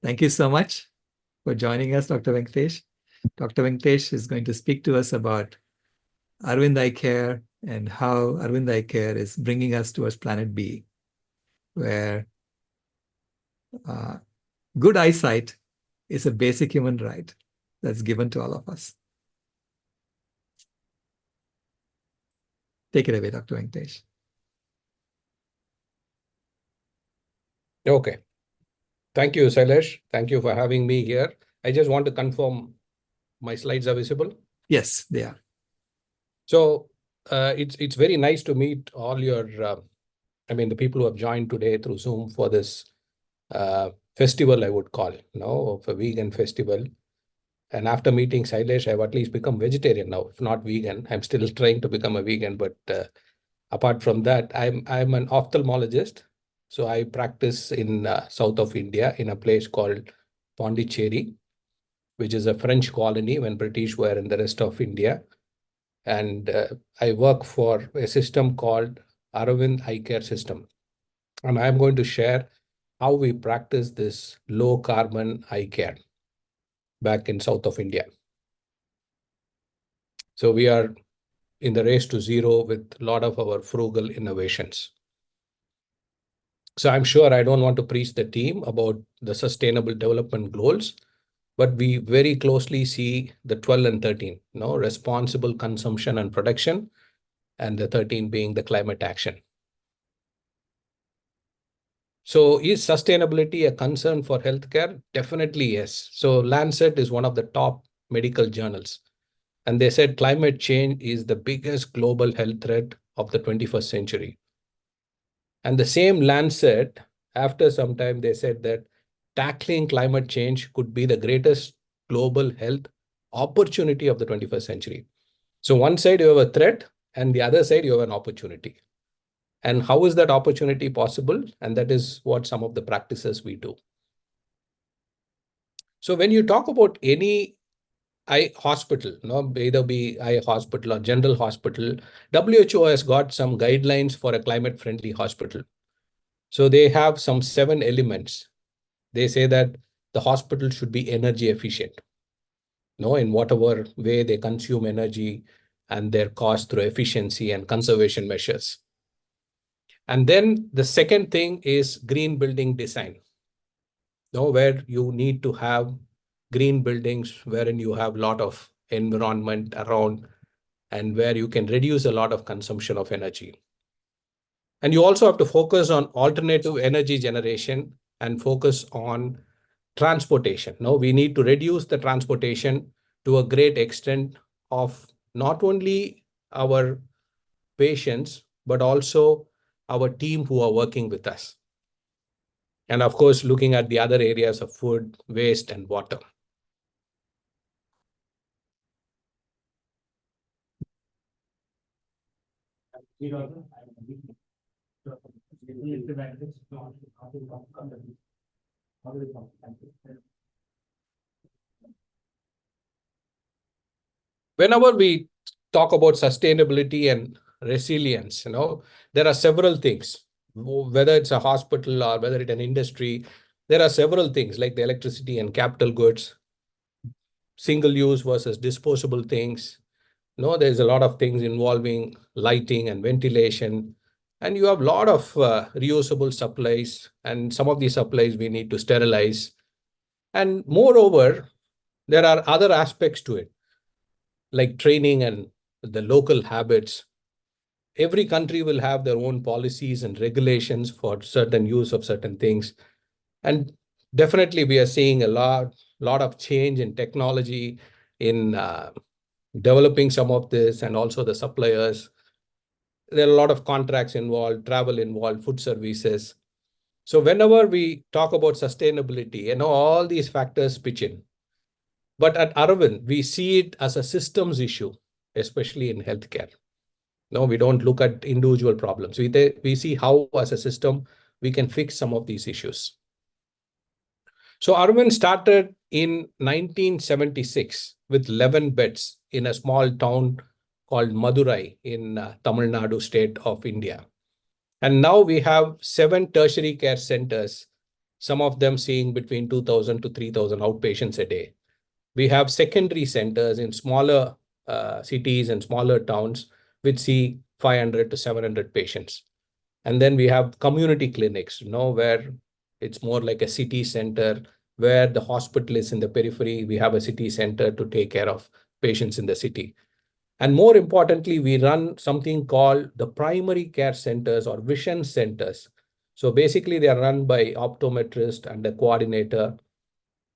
Thank you so much for joining us, Dr. Venkatesh. Dr. Venkatesh is going to speak to us about Aravind Eyecare and how Aravind Eyecare is bringing us towards Planet B, where uh, good eyesight is a basic human right that's given to all of us. Take it away, Dr. Venkatesh. Okay. Thank you, Sailesh. Thank you for having me here. I just want to confirm my slides are visible. Yes, they are. So it's very nice to meet all your, the people who have joined today through Zoom for this festival, I would call, of a vegan festival. And after meeting Sailesh, I've at least become vegetarian now, if not vegan. I'm still trying to become a vegan, but apart from that, I'm an ophthalmologist. So I practice in south of India in a place called Pondicherry, which is a French colony when British were in the rest of India. And I work for a system called Aravind Eyecare system. And I'm going to share how we practice this low carbon eye care back in south of India. So we are in the race to zero with a lot of our frugal innovations. So I'm sure I don't want to preach the team about the sustainable development goals, but we very closely see the 12 and 13, responsible consumption and production, and the 13 being the climate action. So is sustainability a concern for healthcare? Definitely yes. So Lancet is one of the top medical journals. And they said climate change is the biggest global health threat of the 21st century. And the same Lancet, after some time, they said that tackling climate change could be the greatest global health opportunity of the 21st century. So one side you have a threat, and the other side you have an opportunity. And how is that opportunity possible? And that is what some of the practices we do. So when you talk about any eye hospital, either be eye hospital or general hospital, WHO has got some guidelines for a climate-friendly hospital. So they have some 7 elements. They say that the hospital should be energy efficient, in whatever way they consume energy and their cost through efficiency and conservation measures. And then the second thing is green building design, where you need to have green buildings wherein you have a lot of environment around and where you can reduce a lot of consumption of energy. And you also have to focus on alternative energy generation and focus on transportation. Now, we need to reduce the transportation to a great extent of not only our patients, but also our team who are working with us. And of course, looking at the other areas of food, waste, and water. Whenever we talk about sustainability and resilience, there are several things, whether it's a hospital or whether it's an industry, there are several things like the electricity and capital goods, single use versus disposable things. There's a lot of things involving lighting and ventilation, and you have a lot of reusable supplies, and some of these supplies we need to sterilize. And moreover, there are other aspects to it, like training and the local habits. Every country will have their own policies and regulations for certain use of certain things. And definitely we are seeing a lot of change in technology in developing some of this, and also the suppliers. There are a lot of contracts involved, travel involved, food services. So whenever we talk about sustainability, all these factors pitch in. But at Aravind, we see it as a systems issue, especially in healthcare. No, we don't look at individual problems. We see how, as a system, we can fix some of these issues. So Aravind started in 1976 with 11 beds in a small town called Madurai in Tamil Nadu state of India. And now we have 7 tertiary care centers some of them seeing between 2,000 to 3,000 outpatients a day. We have secondary centers in smaller cities and smaller towns, which see 500 to 700 patients. And then we have community clinics, where it's more like a city center, where the hospital is in the periphery. We have a city center to take care of patients in the city. And more importantly, we run something called the primary care centers or vision centers. So basically, they are run by optometrist and a coordinator,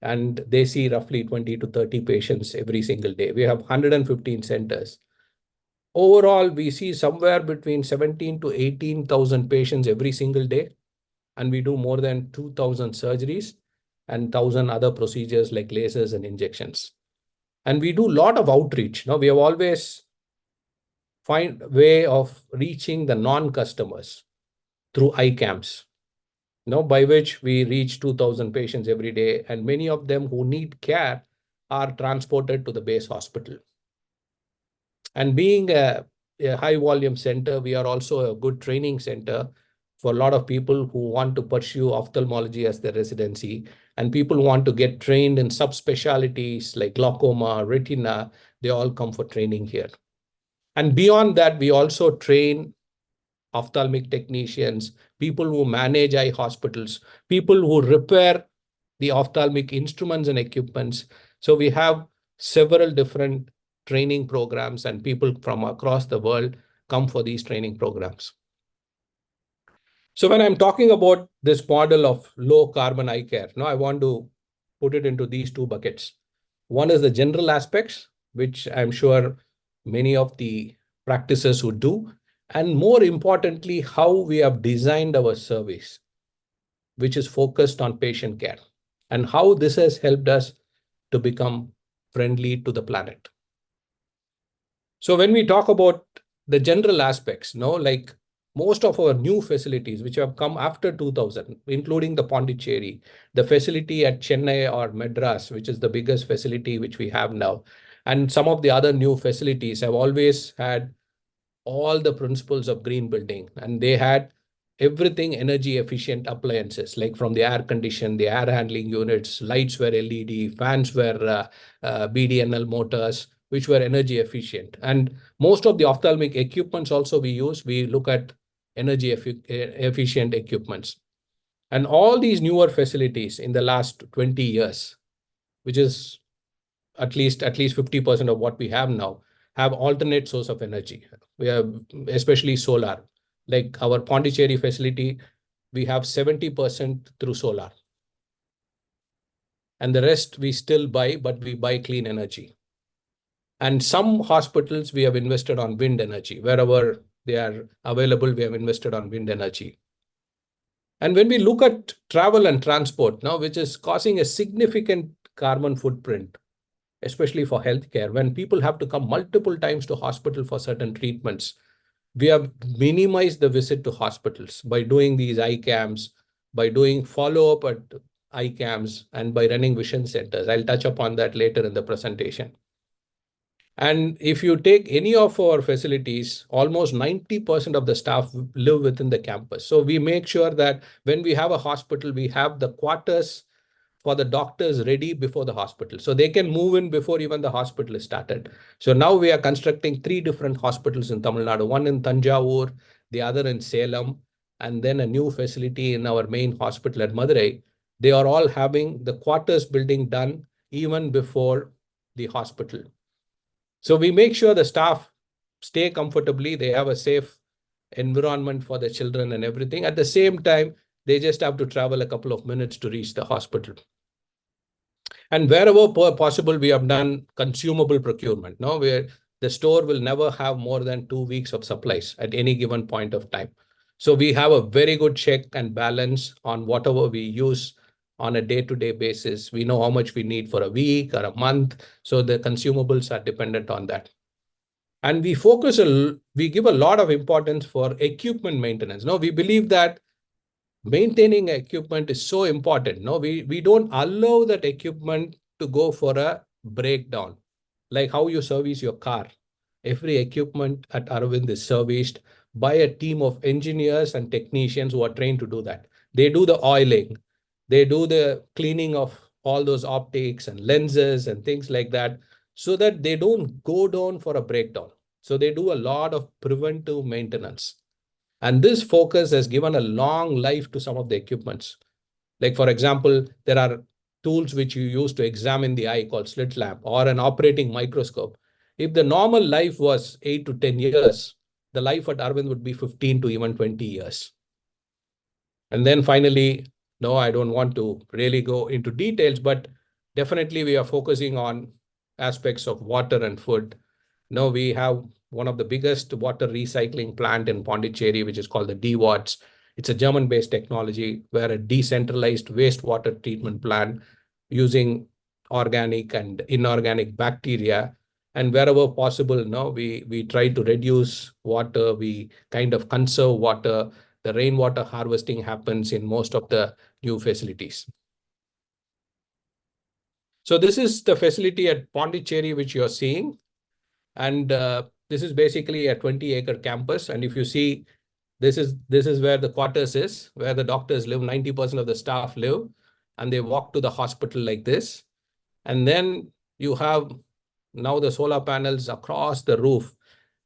and they see roughly 20 to 30 patients every single day. We have 115 centers. Overall, we see somewhere between 17 to 18,000 patients every single day, and we do more than 2,000 surgeries and 1,000 other procedures like lasers and injections. And we do a lot of outreach. We have always find a way of reaching the non-customers through iCamps, by which we reach 2,000 patients every day, and many of them who need care are transported to the base hospital. And being a high volume center, we are also a good training center for a lot of people who want to pursue ophthalmology as their residency, and people who want to get trained in subspecialties like glaucoma, retina. They all come for training here. And beyond that, we also train ophthalmic technicians, people who manage eye hospitals, people who repair the ophthalmic instruments and equipments. So we have several different training programs, and people from across the world come for these training programs. So when I'm talking about this model of low carbon eye care, I want to put it into these two buckets. One is the general aspects, which I'm sure many of the practices would do. And more importantly, how we have designed our service, which is focused on patient care, and how this has helped us to become friendly to the planet. So when we talk about the general aspects, like most of our new facilities, which have come after 2000, including the Pondicherry, the facility at Chennai or Madras, which is the biggest facility which we have now, and some of the other new facilities have always had all the principles of green building, and they had everything energy efficient appliances, like from the air condition, the air handling units, lights were LED, fans were BDNL motors, which were energy efficient. And most of the ophthalmic equipments also we look at energy efficient equipments. And all these newer facilities in the last 20 years, which is at least 50% of what we have now, have alternate source of energy. We have especially solar. Like our Pondicherry facility, we have 70% through solar. And the rest we still buy, but we buy clean energy. And some hospitals, we have invested on wind energy. Wherever they are available, we have invested on wind energy. And when we look at travel and transport now, which is causing a significant carbon footprint, especially for healthcare, when people have to come multiple times to hospital for certain treatments, we have minimized the visit to hospitals by doing these eye camps, by doing follow-up at eye camps, and by running vision centers. I'll touch upon that later in the presentation. And if you take any of our facilities, almost 90% of the staff live within the campus. So we make sure that when we have a hospital, we have the quarters for the doctors ready before the hospital. So they can move in before even the hospital is started. So now we are constructing 3 different hospitals in Tamil Nadu, one in Tanjavur, the other in Salem, and then a new facility in our main hospital at Madurai. They are all having the quarters building done even before the hospital. So we make sure the staff stay comfortably, they have a safe environment for the children and everything. At the same time, they just have to travel a couple of minutes to reach the hospital. And wherever possible, we have done consumable procurement, where the store will never have more than 2 weeks of supplies at any given point of time. So we have a very good check and balance on whatever we use on a day-to-day basis. We know how much we need for a week or a month. So the consumables are dependent on that. And we give a lot of importance for equipment maintenance. We believe that maintaining equipment is so important. We don't allow that equipment to go for a breakdown, like how you service your car. Every equipment at Aravind is serviced by a team of engineers and technicians who are trained to do that. They do the oiling, They do the cleaning of all those optics and lenses and things like that, so that they don't go down for a breakdown. So they do a lot of preventive maintenance. And this focus has given a long life to some of the equipments. Like, for example, there are tools which you use to examine the eye called slit lamp or an operating microscope. If the normal life was 8 to 10 years, the life at Aravind would be 15 to even 20 years. And then finally, no, I don't want to really go into details, but definitely we are focusing on aspects of water and food. Now we have one of the biggest water recycling plant in Pondicherry, which is called the DWATS. It's a German-based technology where a decentralized wastewater treatment plant using organic and inorganic bacteria. And wherever possible, no, we try to reduce water, we kind of conserve water. The rainwater harvesting happens in most of the new facilities. So this is the facility at Pondicherry, which you're seeing. And this is basically a 20-acre campus. And if you see, this is where the quarters is, where the doctors live, 90% of the staff live, and they walk to the hospital like this. And then you have now the solar panels across the roof.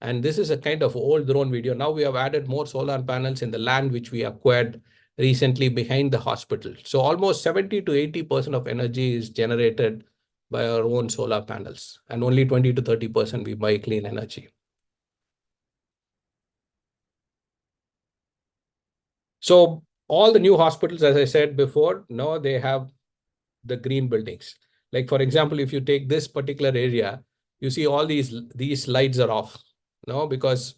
And this is a kind of old drone video. Now we have added more solar panels in the land which we acquired recently behind the hospital. So almost 70 to 80% of energy is generated by our own solar panels, and only 20 to 30% we buy clean energy. So all the new hospitals, as I said before, now they have the green buildings. Like, for example, if you take this particular area, you see all these lights are off, no, because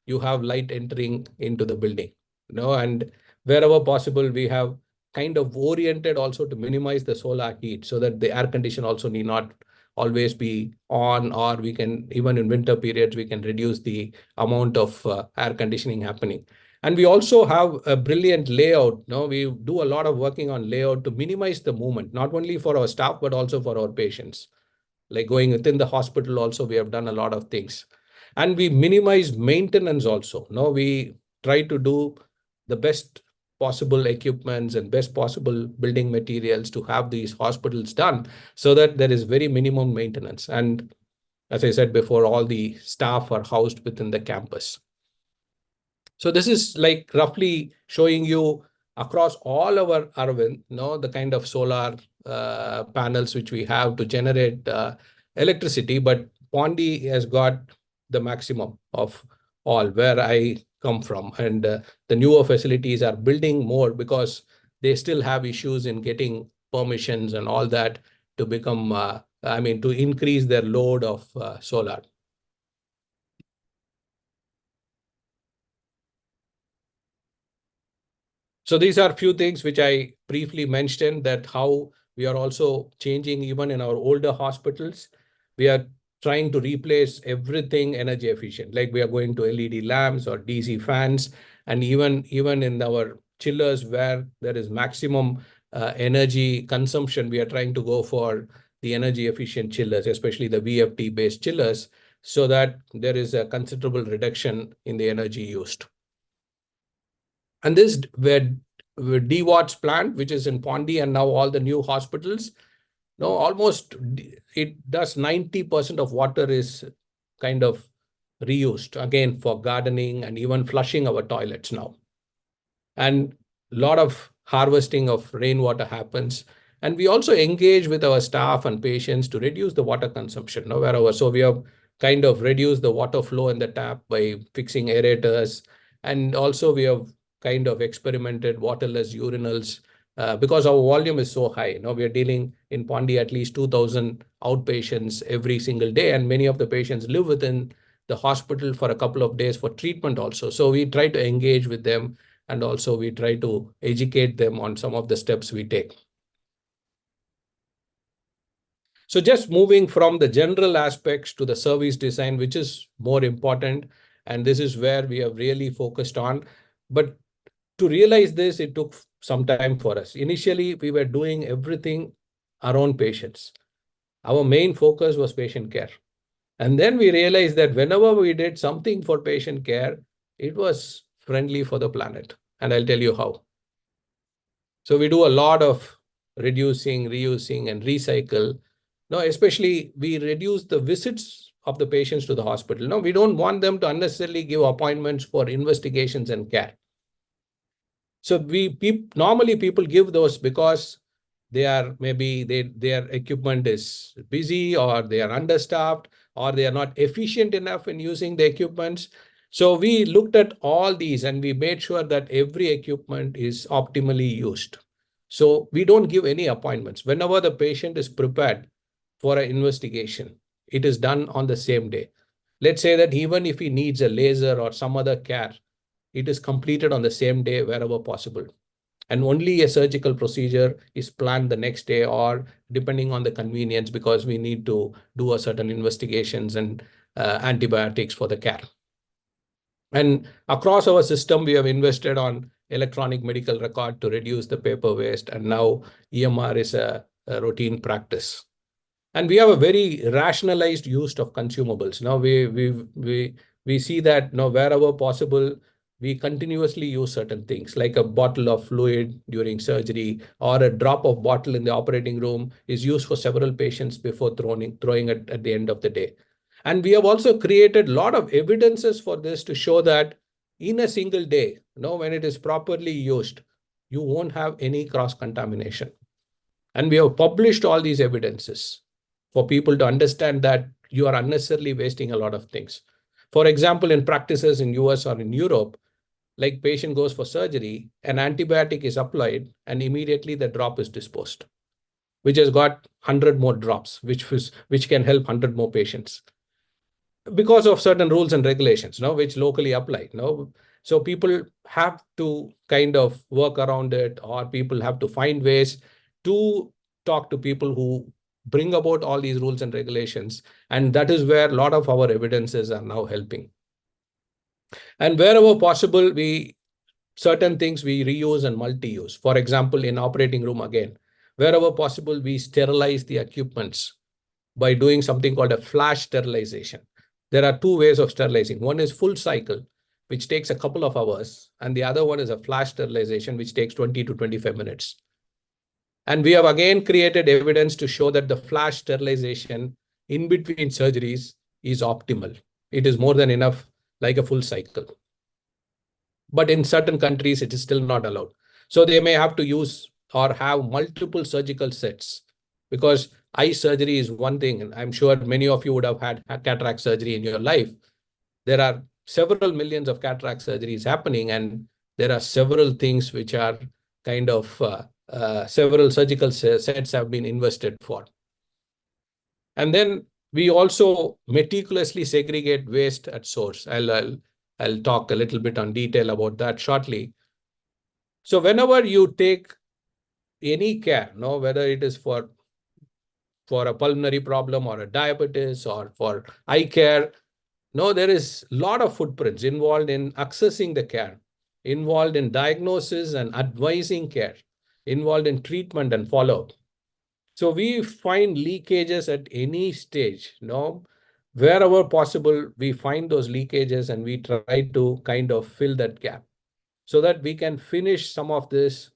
you have light entering into the building, no, and wherever possible, we have kind of oriented also to minimize the solar heat so that the air condition also need not always be on, or we can, even in winter periods, we can reduce the amount of air conditioning happening. And we also have a brilliant layout. No, we do a lot of working on layout to minimize the movement, not only for our staff, but also for our patients. Like going within the hospital also, we have done a lot of things. And we minimize maintenance also. No, we try to do the best possible equipments and best possible building materials to have these hospitals done so that there is very minimum maintenance. And as I said before, all the staff are housed within the campus. So this is like roughly showing you across all our Aravind, the kind of solar panels which we have to generate electricity. But Pondi has got the maximum of all where I come from. And the newer facilities are building more because they still have issues in getting permissions and all that to become, to increase their load of solar. So these are few things which I briefly mentioned, that how we are also changing even in our older hospitals. We are trying to replace everything energy efficient, like we are going to LED lamps or DC fans, and even in our chillers where there is maximum energy consumption, we are trying to go for the energy efficient chillers, especially the VFD based chillers, so that there is a considerable reduction in the energy used. And this where DWAT's plant, which is in Pondi, and now all the new hospitals, no, almost it does 90% of water is kind of reused again for gardening and even flushing our toilets now. And a lot of harvesting of rainwater happens. And we also engage with our staff and patients to reduce the water consumption, no, wherever. So we have kind of reduced the water flow in the tap by fixing aerators. And also we have kind of experimented waterless urinals because our volume is so high. Now we are dealing in Pondi at least 2,000 outpatients every single day, and many of the patients live within the hospital for a couple of days for treatment also. So we try to engage with them, and also we try to educate them on some of the steps we take. So just moving from the general aspects to the service design, which is more important, and this is where we have really focused on. But to realize this, it took some time for us. Initially, we were doing everything around patients. Our main focus was patient care. And then we realized that whenever we did something for patient care, it was friendly for the planet. And I'll tell you how. So we do a lot of reducing, reusing, and recycle. Now, especially we reduce the visits of the patients to the hospital. Now, we don't want them to unnecessarily give appointments for investigations and care. So normally people give those because maybe their equipment is busy, or they are understaffed, or they are not efficient enough in using the equipments. So we looked at all these and we made sure that every equipment is optimally used. So we don't give any appointments. Whenever the patient is prepared for an investigation, it is done on the same day. Let's say that even if he needs a laser or some other care, it is completed on the same day wherever possible. And only a surgical procedure is planned the next day, or depending on the convenience, because we need to do a certain investigations and antibiotics for the care. And across our system, we have invested on electronic medical record to reduce the paper waste. And now EMR is a routine practice. And we have a very rationalized use of consumables. Now we see that now wherever possible, we continuously use certain things, like a bottle of fluid during surgery, or a drop of bottle in the operating room is used for several patients before throwing it at the end of the day. And we have also created a lot of evidences for this to show that in a single day, when it is properly used, you won't have any cross-contamination. And we have published all these evidences for people to understand that you are unnecessarily wasting a lot of things. For example, in practices in US or in Europe, like patient goes for surgery, an antibiotic is applied and immediately the drop is disposed, which has got 100 more drops, which can help 100 more patients because of certain rules and regulations, which locally apply. So people have to kind of work around it, or people have to find ways to talk to people who bring about all these rules and regulations. And that is where a lot of our evidences are now helping. And wherever possible, certain things we reuse and multi-use. For example, in operating room, again, wherever possible, we sterilize the equipments by doing something called a flash sterilization. There are two ways of sterilizing. One is full cycle, which takes a couple of hours, and the other one is a flash sterilization, which takes 20 to 25 minutes. And we have again created evidence to show that the flash sterilization in between surgeries is optimal. It is more than enough, like a full cycle. But in certain countries, it is still not allowed. So they may have to use or have multiple surgical sets, because eye surgery is one thing. And I'm sure many of you would have had cataract surgery in your life. There are several millions of cataract surgeries happening, and there are several things which are kind of several surgical sets have been invested for. And then we also meticulously segregate waste at source. I'll talk a little bit on detail about that shortly. So whenever you take any care, whether it is for a pulmonary problem or a diabetes or for eye care, there is a lot of footprints involved in accessing the care, involved in diagnosis and advising care, involved in treatment and follow-up. So we find leakages at any stage, wherever possible, we find those leakages and we try to kind of fill that gap so that we can finish some of this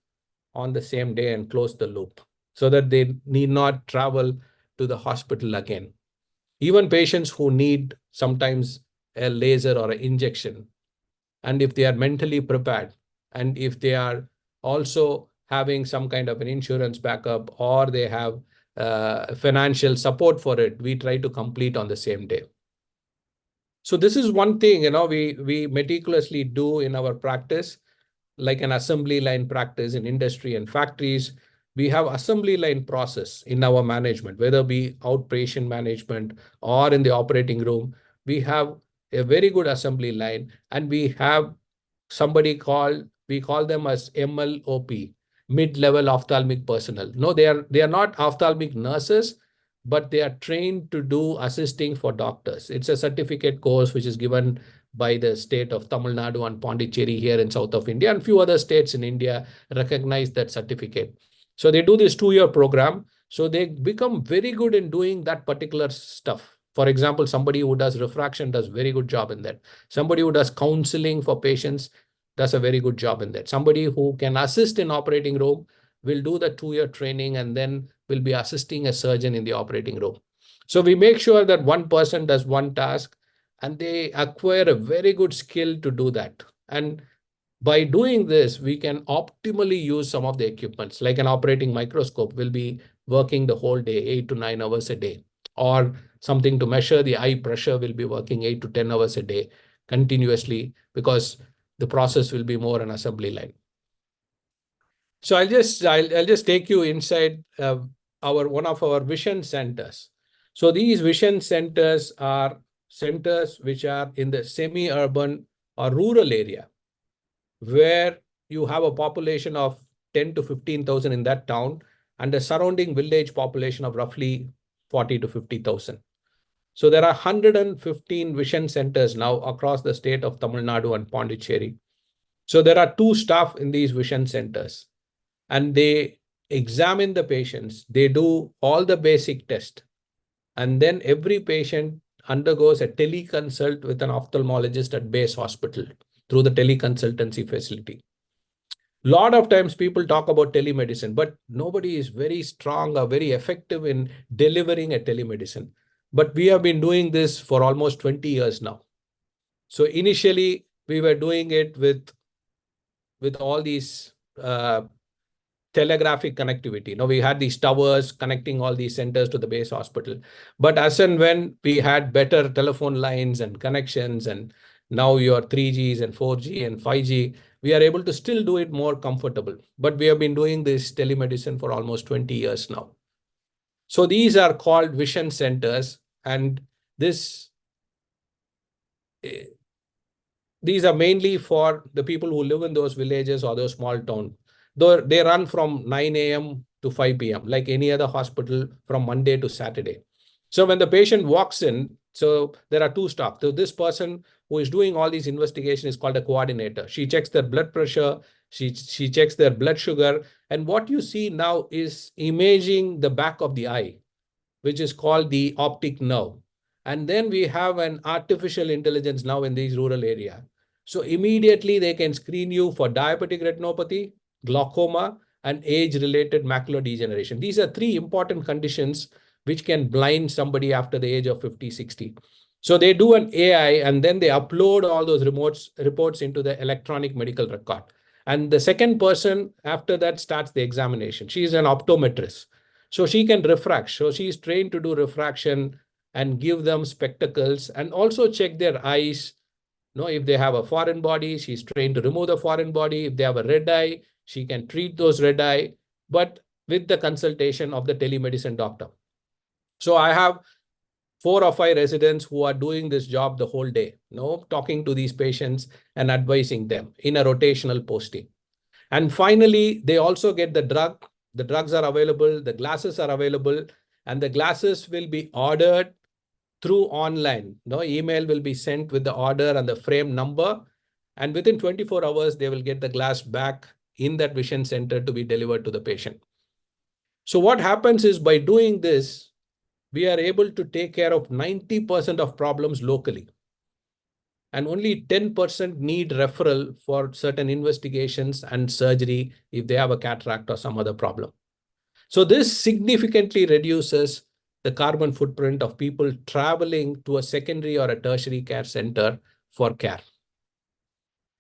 on the same day and close the loop so that they need not travel to the hospital again. Even patients who need sometimes a laser or an injection, and if they are mentally prepared, and if they are also having some kind of an insurance backup, or they have financial support for it, we try to complete on the same day. So this is one thing, we meticulously do in our practice, like an assembly line practice in industry and factories. We have assembly line process in our management, whether it be outpatient management or in the operating room. We have a very good assembly line, and we have we call them as MLOP, mid-level ophthalmic personnel. No, they are not ophthalmic nurses, but they are trained to do assisting for doctors. It's a certificate course which is given by the state of Tamil Nadu and Pondicherry here in south of India, and few other states in India recognize that certificate. So they do this 2-year program. So they become very good in doing that particular stuff. For example, somebody who does refraction does very good job in that. Somebody who does counseling for patients does a very good job in that. Somebody who can assist in operating room will do the 2-year training, and then will be assisting a surgeon in the operating room. So we make sure that one person does one task and they acquire a very good skill to do that. And by doing this, we can optimally use some of the equipments, like an operating microscope will be working the whole day, 8 to 9 hours a day, or something to measure the eye pressure will be working 8 to 10 hours a day continuously, because the process will be more an assembly line. So I'll just take you inside one of our vision centers. So these vision centers are centers which are in the semi-urban or rural area, where you have a population of 10 to 15,000 in that town, and a surrounding village population of roughly 40 to 50,000. So there are 115 vision centers now across the state of Tamil Nadu and Pondicherry. So there are 2 staff in these vision centers, and they examine the patients. They do all the basic tests, and then every patient undergoes a teleconsult with an ophthalmologist at base hospital through the teleconsultancy facility. A lot of times people talk about telemedicine, but nobody is very strong or very effective in delivering a telemedicine. But we have been doing this for almost 20 years now. So initially, we were doing it with all these telegraphic connectivity. Now, we had these towers connecting all these centers to the base hospital. But as and when we had better telephone lines and connections, and now your 3Gs and 4G and 5G, we are able to still do it more comfortable. But we have been doing this telemedicine for almost 20 years now. So these are called vision centers, and these are mainly for the people who live in those villages or those small towns. Though they run from 9 a.m. to 5 p.m., like any other hospital, from Monday to Saturday. So when the patient walks in, so there are 2 staff. So this person who is doing all these investigations is called a coordinator. She checks their blood pressure, she checks their blood sugar, and what you see now is imaging the back of the eye, which is called the optic nerve. And then we have an artificial intelligence now in these rural area. So immediately they can screen you for diabetic retinopathy, glaucoma, and age-related macular degeneration. These are 3 important conditions which can blind somebody after the age of 50, 60. So they do an AI, and then they upload all those reports into the electronic medical record. And the second person after that starts the examination. She is an optometrist. So she can refract. So she is trained to do refraction and give them spectacles, and also check their eyes. If they have a foreign body, she's trained to remove the foreign body. If they have a red eye, she can treat those red eye, but with the consultation of the telemedicine doctor. So I have 4 or 5 residents who are doing this job the whole day, talking to these patients and advising them in a rotational posting. And finally, they also get the drug. The drugs are available, the glasses are available, and the glasses will be ordered through online. Email will be sent with the order and the frame number, and within 24 hours, they will get the glass back in that vision center to be delivered to the patient. So what happens is, by doing this, we are able to take care of 90% of problems locally. And only 10% need referral for certain investigations and surgery if they have a cataract or some other problem. So this significantly reduces the carbon footprint of people traveling to a secondary or a tertiary care center for care.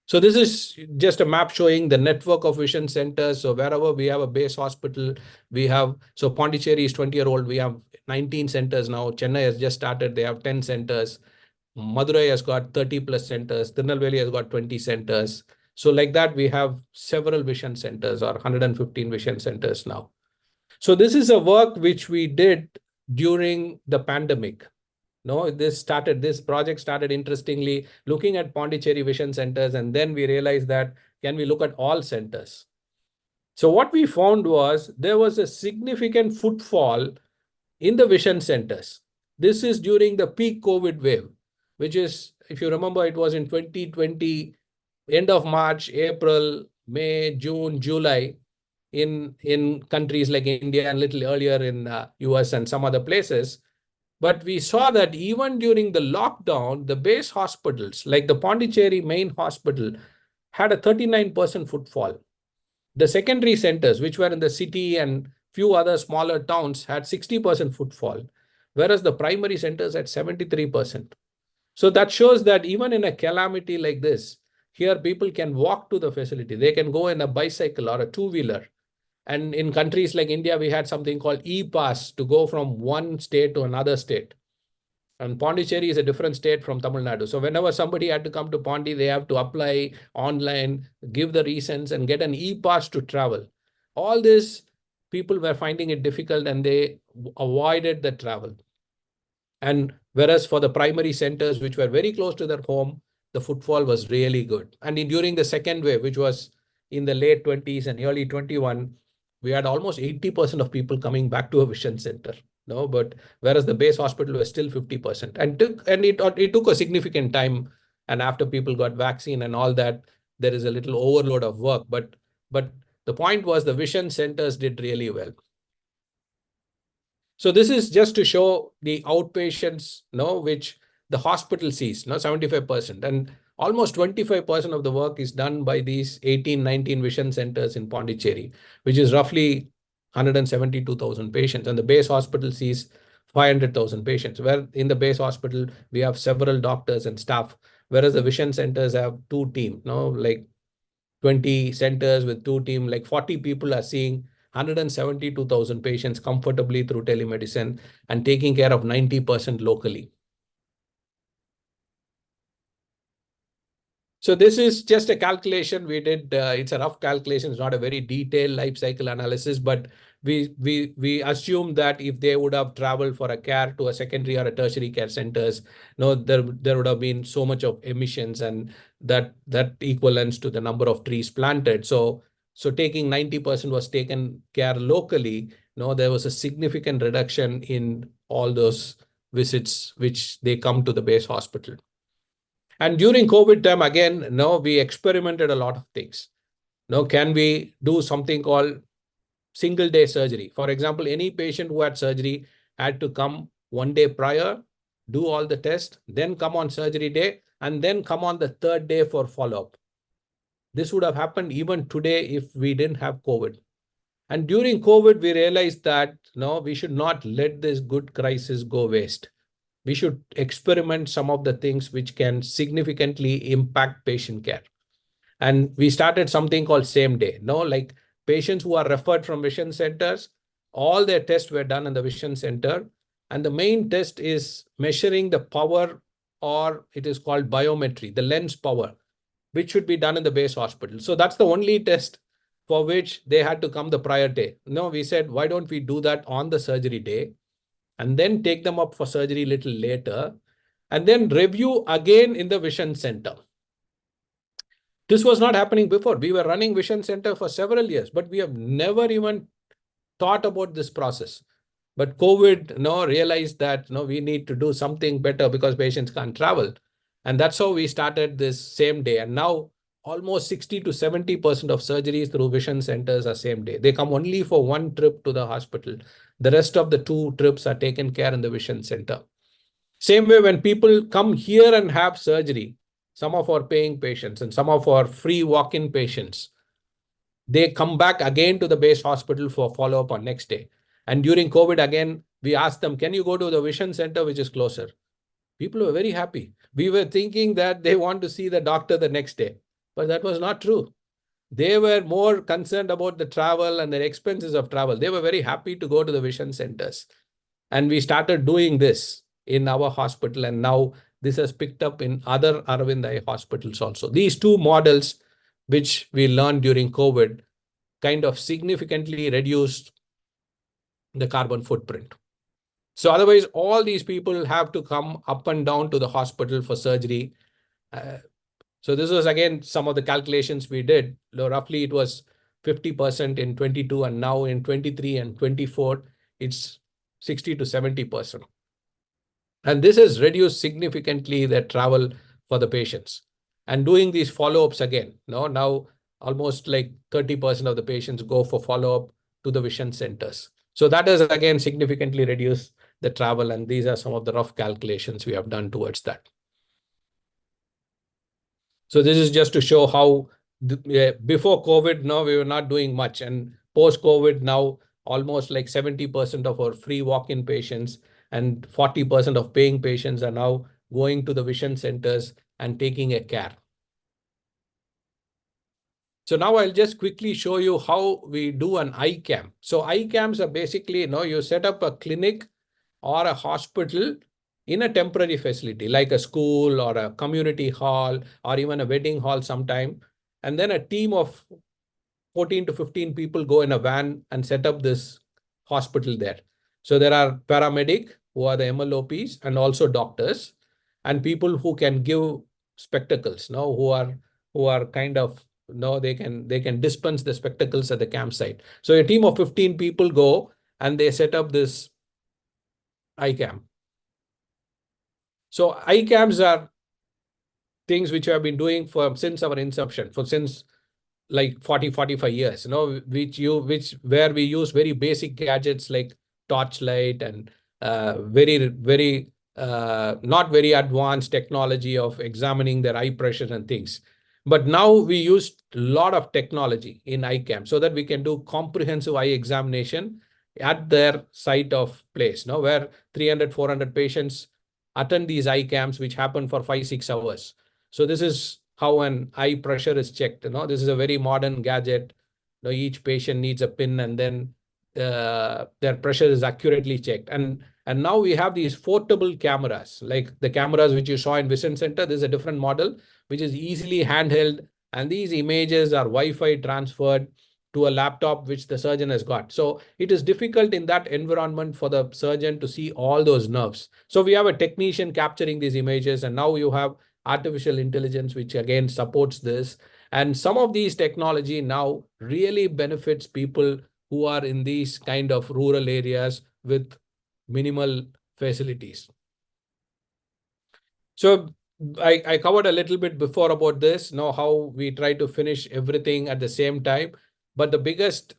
So this is just a map showing the network of vision centers. So wherever we have a base hospital, we have, so Pondicherry is 20-year-old, we have 19 centers now. Chennai has just started, they have 10 centers. Madurai has got 30 plus centers. Tirunelveli has got 20 centers. So like that, we have several vision centers, or 115 vision centers now. So this is a work which we did during the pandemic. This project started interestingly looking at Pondicherry vision centers, and then we realized that, can we look at all centers? So what we found was there was a significant footfall in the vision centers. This is during the peak COVID wave, which is, if you remember, it was in 2020, end of March, April, May, June, July, in countries like India, and a little earlier in US and some other places. But we saw that even during the lockdown, the base hospitals, like the Pondicherry main hospital, had a 39% footfall. The secondary centers, which were in the city and few other smaller towns, had 60% footfall, whereas the primary centers had 73%. So that shows that even in a calamity like this, here people can walk to the facility. They can go in a bicycle or a two-wheeler. And in countries like India, we had something called e-pass to go from one state to another state. And Pondicherry is a different state from Tamil Nadu. So whenever somebody had to come to Pondi, they have to apply online, give the reasons, and get an e-pass to travel. All this, people were finding it difficult and they avoided the travel. And whereas for the primary centers, which were very close to their home, the footfall was really good. And during the second wave, which was in the late 20s and early 21, we had almost 80% of people coming back to a vision center. No, but whereas the base hospital was still 50%, and it took a significant time. And after people got vaccine and all that, there is a little overload of work. But the point was the vision centers did really well. So this is just to show the outpatients, which the hospital sees, 75%. And almost 25% of the work is done by these 18, 19 vision centers in Pondicherry, which is roughly 172,000 patients. And the base hospital sees 500,000 patients, where in the base hospital, we have several doctors and staff, whereas the vision centers have two teams, like 20 centers with two teams, like 40 people are seeing 172,000 patients comfortably through telemedicine and taking care of 90% locally. So this is just a calculation we did. It's a rough calculation. It's not a very detailed life cycle analysis, but we assume that if they would have traveled for a care to a secondary or a tertiary care centers, there would have been so much of emissions, and that equivalents to the number of trees planted. So taking 90% was taken care locally. There was a significant reduction in all those visits which they come to the base hospital. And during COVID time, again, we experimented a lot of things. Can we do something called single day surgery? For example, any patient who had surgery had to come one day prior, do all the tests, then come on surgery day, and then come on the third day for follow-up. This would have happened even today if we didn't have COVID. And during COVID, we realized that we should not let this good crisis go waste. We should experiment some of the things which can significantly impact patient care. And we started something called same day. Like patients who are referred from vision centers, all their tests were done in the vision center. And the main test is measuring the power, or it is called biometry, the lens power, which should be done in the base hospital. So that's the only test for which they had to come the prior day. We said, why don't we do that on the surgery day and then take them up for surgery a little later and then review again in the vision center. This was not happening before. We were running vision center for several years, but we have never even thought about this process. But COVID realized that we need to do something better because patients can't travel. And that's how we started this same day. And now almost 60 to 70% of surgeries through vision centers are same day. They come only for one trip to the hospital. The rest of the two trips are taken care in the vision center. Same way, when people come here and have surgery, some of our paying patients and some of our free walk-in patients, they come back again to the base hospital for follow-up on next day. And during COVID, again, we asked them, can you go to the vision center, which is closer? People were very happy. We were thinking that they want to see the doctor the next day, but that was not true. They were more concerned about the travel and the expenses of travel. They were very happy to go to the vision centers. And we started doing this in our hospital. And now this has picked up in other Aravind Eye hospitals also. These two models, which we learned during COVID, kind of significantly reduced the carbon footprint. So otherwise, all these people have to come up and down to the hospital for surgery. So this was, again, some of the calculations we did. Roughly, it was 50% in 22, and now in 23 and 24, it's 60 to 70%. And this has reduced significantly the travel for the patients. And doing these follow-ups again, now almost like 30% of the patients go for follow-up to the vision centers. So that has, again, significantly reduced the travel. And these are some of the rough calculations we have done towards that. So this is just to show how before COVID, no, we were not doing much. And post-COVID, now almost like 70% of our free walk-in patients and 40% of paying patients are now going to the vision centers and taking a care. So now I'll just quickly show you how we do an iCam. So iCams are basically, you set up a clinic or a hospital in a temporary facility, like a school or a community hall or even a wedding hall sometime. And then a team of 14 to 15 people go in a van and set up this hospital there. So there are paramedic who are the MLOPs and also doctors and people who can give spectacles, who are kind of, they can dispense the spectacles at the campsite. So a team of 15 people go and they set up this iCam. So iCams are things which we have been doing since our inception, since like 45 years, where we use very basic gadgets like torchlight and very not very advanced technology of examining their eye pressure and things. But now we use a lot of technology in iCam so that we can do comprehensive eye examination at their site of place, where 300, 400 patients attend these iCams, which happen for 5-6 hours. So this is how an eye pressure is checked. This is a very modern gadget. Each patient needs a pin and then their pressure is accurately checked. And now we have these portable cameras, like the cameras which you saw in Vision Center. This is a different model, which is easily handheld. And these images are Wi-Fi transferred to a laptop which the surgeon has got. So it is difficult in that environment for the surgeon to see all those nerves. So we have a technician capturing these images, and now you have artificial intelligence, which again supports this. And some of these technology now really benefits people who are in these kind of rural areas with minimal facilities. So I covered a little bit before about this, how we try to finish everything at the same time. But the biggest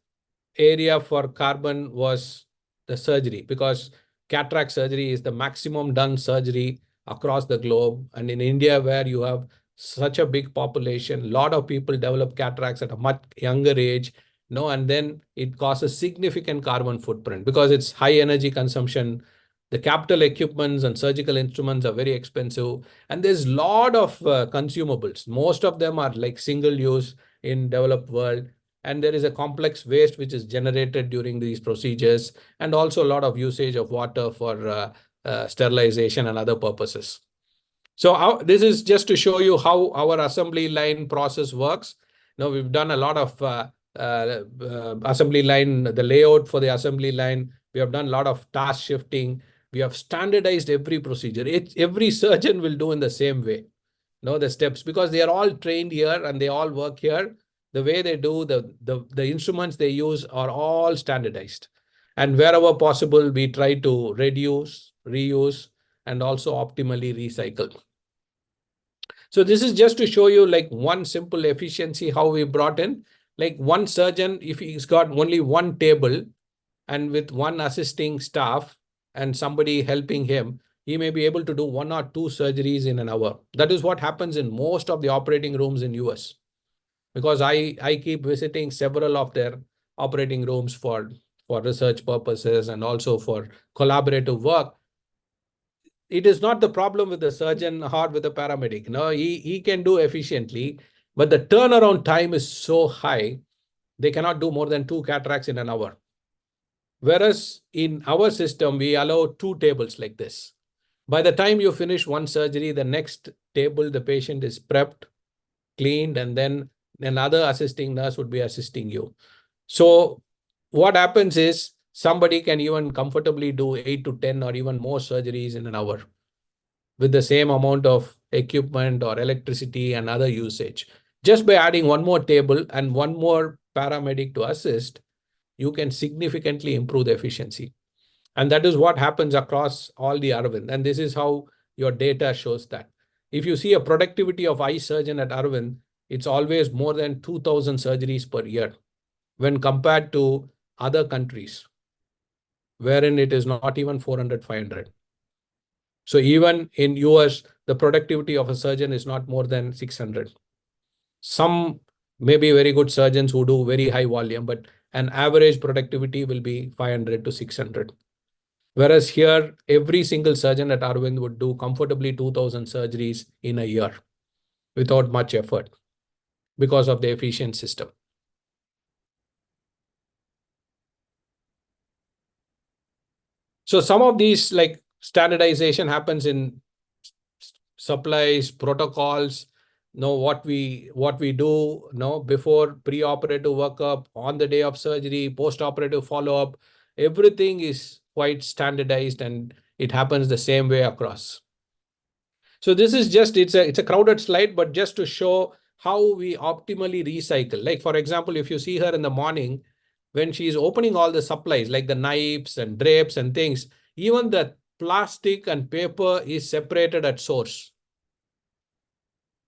area for carbon was the surgery, because cataract surgery is the maximum done surgery across the globe. And in India, where you have such a big population, a lot of people develop cataracts at a much younger age, and then it causes significant carbon footprint because it's high energy consumption. The capital equipments and surgical instruments are very expensive. And there's a lot of consumables. Most of them are like single use in developed world. And there is a complex waste which is generated during these procedures, and also a lot of usage of water for sterilization and other purposes. So this is just to show you how our assembly line process works. Now we've done a lot of assembly line, the layout for the assembly line. We have done a lot of task shifting. We have standardized every procedure. Every surgeon will do in the same way. The steps, because they are all trained here and they all work here. The way they do, the instruments they use are all standardized. And wherever possible, we try to reduce, reuse, and also optimally recycle. So this is just to show you like one simple efficiency, how we brought in. Like one surgeon, if he's got only one table and with one assisting staff and somebody helping him, he may be able to do 1 or 2 surgeries in an hour. That is what happens in most of the operating rooms in US. Because I keep visiting several of their operating rooms for research purposes and also for collaborative work. It is not the problem with the surgeon or with the paramedic. No, he can do efficiently, but the turnaround time is so high, they cannot do more than 2 cataracts in an hour. Whereas in our system, we allow 2 tables like this. By the time you finish one surgery, the next table, the patient is prepped, cleaned, and then another assisting nurse would be assisting you. So what happens is somebody can even comfortably do 8 to 10 or even more surgeries in an hour with the same amount of equipment or electricity and other usage. Just by adding one more table and one more paramedic to assist, you can significantly improve the efficiency. And that is what happens across all the Aravind. And this is how your data shows that. If you see a productivity of eye surgeon at Aravind, it's always more than 2,000 surgeries per year when compared to other countries, wherein it is not even 400, 500. So even in US, the productivity of a surgeon is not more than 600. Some maybe very good surgeons who do very high volume, but an average productivity will be 500 to 600. Whereas here, every single surgeon at Aravind would do comfortably 2,000 surgeries in a year without much effort because of the efficient system. So some of these, like standardization, happens in supplies, protocols, what we do, before pre-operative workup, on the day of surgery, post-operative follow-up. Everything is quite standardized and it happens the same way across. So this is just, it's a crowded slide, but just to show how we optimally recycle. Like, for example, if you see her in the morning, when she's opening all the supplies, like the knives and drapes and things, even the plastic and paper is separated at source.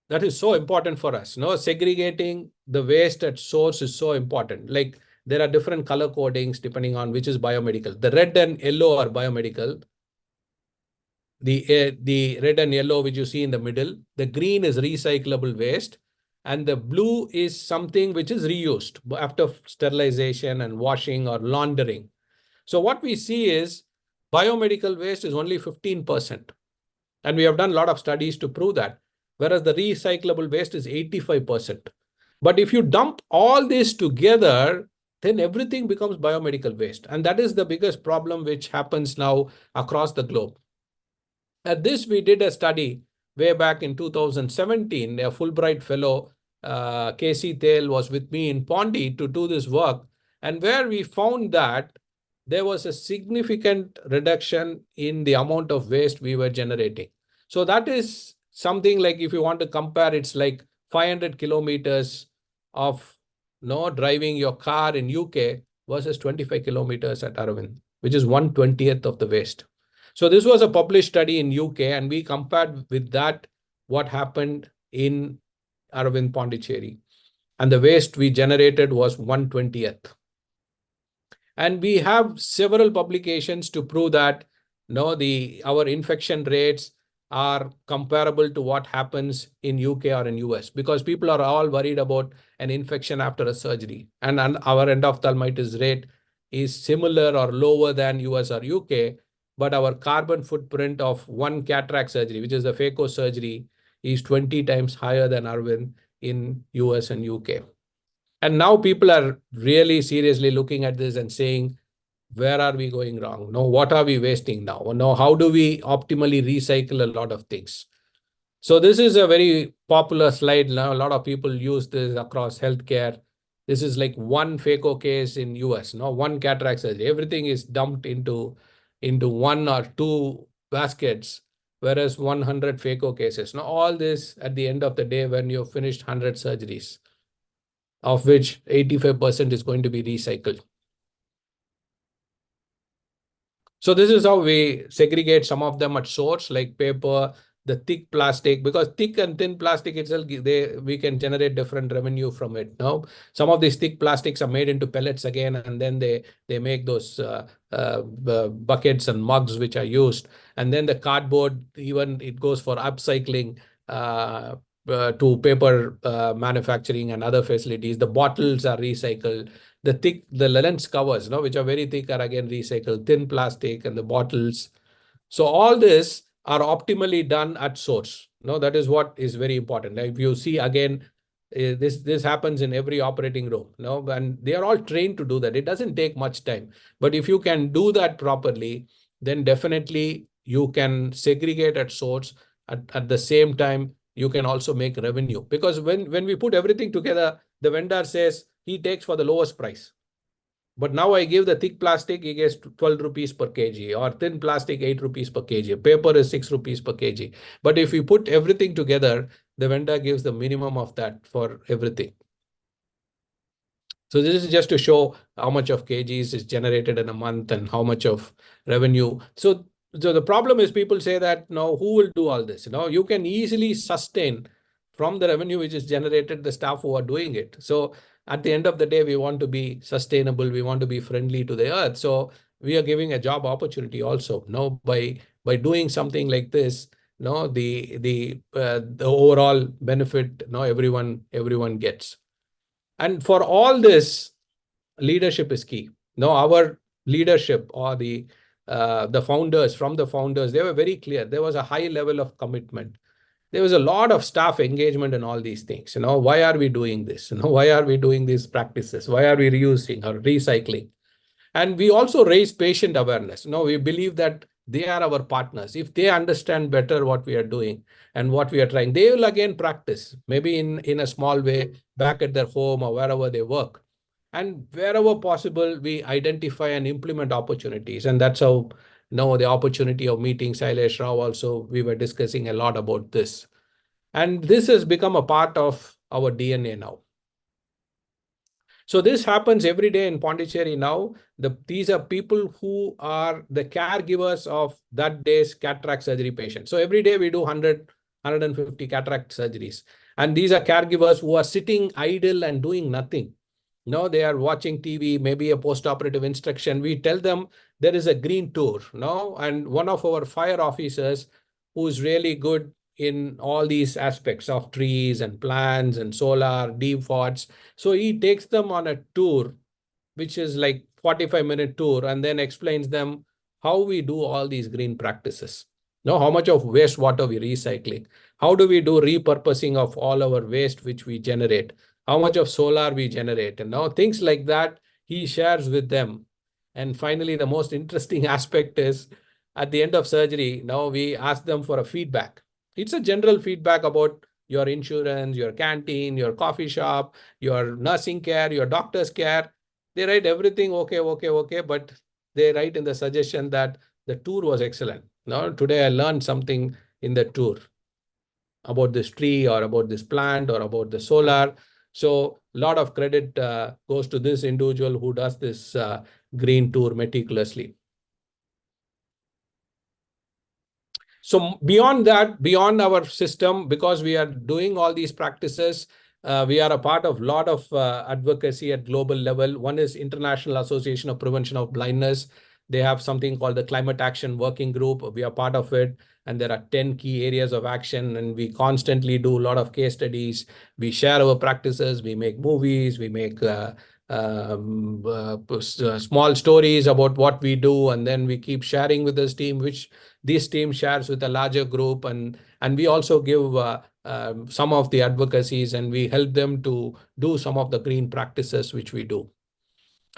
That is so important for us. Segregating the waste at source is so important. Like, there are different color codings depending on which is biomedical. The red and yellow are biomedical. The red and yellow, which you see in the middle, the green is recyclable waste, and the blue is something which is reused after sterilization and washing or laundering. So what we see is biomedical waste is only 15%. And we have done a lot of studies to prove that, whereas the recyclable waste is 85%. But if you dump all this together, then everything becomes biomedical waste. And that is the biggest problem which happens now across the globe. At this, we did a study way back in 2017. A Fulbright fellow, Casey Thale, was with me in Pondy to do this work, and where we found that there was a significant reduction in the amount of waste we were generating. So that is something like, if you want to compare, it's like 500 kilometers of driving your car in UK versus 25 kilometers at Aravind, which is 1/20th of the waste. So this was a published study in UK, and we compared with that what happened in Aravind Pondicherry. And the waste we generated was 1/20th. And we have several publications to prove that our infection rates are comparable to what happens in UK or in US, because people are all worried about an infection after a surgery. And our endophthalmitis rate is similar or lower than US or UK, but our carbon footprint of one cataract surgery, which is the phaco surgery, is 20 times higher than Aravind in US and UK. And now people are really seriously looking at this and saying, where are we going wrong? What are we wasting now? How do we optimally recycle a lot of things? So this is a very popular slide now. A lot of people use this across healthcare. This is like one phaco case in US, one cataract surgery. Everything is dumped into one or two baskets, whereas 100 phaco cases. Now, all this at the end of the day, when you've finished 100 surgeries, of which 85% is going to be recycled. So this is how we segregate some of them at source, like paper, the thick plastic, because thick and thin plastic itself, we can generate different revenue from it. Now, some of these thick plastics are made into pellets again, and then they make those buckets and mugs which are used. And then the cardboard, even it goes for upcycling to paper manufacturing and other facilities. The bottles are recycled. The lens covers, which are very thick, are again recycled. Thin plastic and the bottles. So all this are optimally done at source. That is what is very important. If you see again, this happens in every operating room. And they are all trained to do that. It doesn't take much time. But if you can do that properly, then definitely you can segregate at source. At the same time, you can also make revenue. Because when we put everything together, the vendor says he takes for the lowest price. But now I give the thick plastic, he gets 12 rupees per kg, or thin plastic, 8 rupees per kg. Paper is 6 rupees per kg. But if you put everything together, the vendor gives the minimum of that for everything. So this is just to show how much of kgs is generated in a month and how much of revenue. So the problem is, people say that, who will do all this? You can easily sustain from the revenue which is generated the staff who are doing it. So at the end of the day, we want to be sustainable. We want to be friendly to the earth. So we are giving a job opportunity also. By doing something like this, the overall benefit, everyone gets. And for all this, leadership is key. Now, our leadership or the founders, from the founders, they were very clear. There was a high level of commitment. There was a lot of staff engagement in all these things. Why are we doing this? Why are we doing these practices? Why are we reusing or recycling? And we also raise patient awareness. We believe that they are our partners. If they understand better what we are doing and what we are trying, they will again practice, maybe in a small way, back at their home or wherever they work. And wherever possible, we identify and implement opportunities. And that's how the opportunity of meeting Sailesh Rao also, we were discussing a lot about this. And this has become a part of our DNA now. So this happens every day in Pondicherry now. These are people who are the caregivers of that day's cataract surgery patient. So every day we do 150 cataract surgeries. And these are caregivers who are sitting idle and doing nothing. They are watching TV, maybe a post-operative instruction. We tell them there is a green tour. And one of our fire officers who's really good in all these aspects of trees and plants and solar, deep forts. So he takes them on a tour, which is like 45-minute tour, and then explains them how we do all these green practices. How much of wastewater we recycling, how do we do repurposing of all our waste which we generate, how much of solar we generate, and things like that he shares with them. And finally, the most interesting aspect is at the end of surgery, now we ask them for a feedback. It's a general feedback about your insurance, your canteen, your coffee shop, your nursing care, your doctor's care. They write everything okay, but they write in the suggestion that the tour was excellent. Today I learned something in the tour about this tree or about this plant or about the solar. So a lot of credit goes to this individual who does this green tour meticulously. So beyond that, beyond our system, because we are doing all these practices, we are a part of a lot of advocacy at global level. One is International Association of Prevention of Blindness. They have something called the ClimateAction Working Group. We are part of it. And there are 10 key areas of action. And we constantly do a lot of case studies. We share our practices. We make movies. We make small stories about what we do. And then we keep sharing with this team, which this team shares with a larger group. And we also give some of the advocacies, and we help them to do some of the green practices which we do.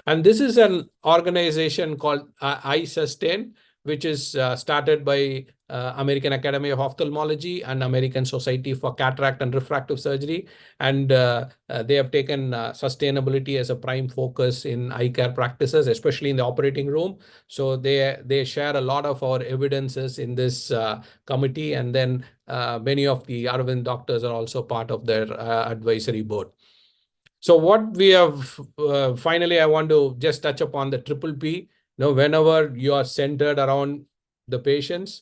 And this is an organization called iSustain, which is started by American Academy of Ophthalmology and American Society for Cataract and Refractive Surgery. And they have taken sustainability as a prime focus in eye care practices, especially in the operating room. So they share a lot of our evidences in this committee. And then many of the Aravind doctors are also part of their advisory board. So what we have, finally, I want to just touch upon the triple P. Whenever you are centered around the patients,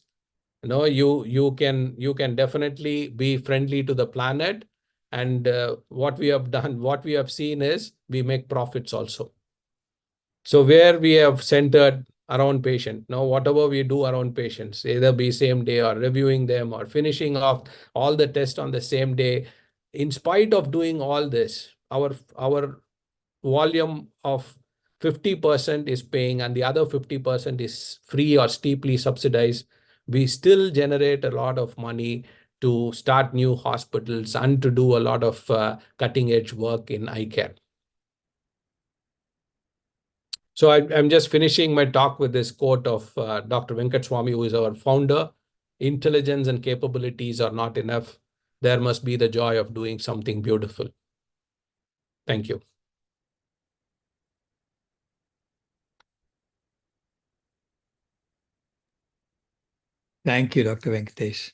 you can definitely be friendly to the planet. And what we have done, what we have seen is we make profits also. So where we have centered around patient, whatever we do around patients, either be same day or reviewing them or finishing off all the tests on the same day, in spite of doing all this, our volume of 50% is paying and the other 50% is free or steeply subsidized. We still generate a lot of money to start new hospitals and to do a lot of cutting edge work in eye care. So I'm just finishing my talk with this quote of Dr. Venkateswamy, who is our founder. Intelligence and capabilities are not enough. There must be the joy of doing something beautiful. Thank you. Thank you, Dr. Venkatesh.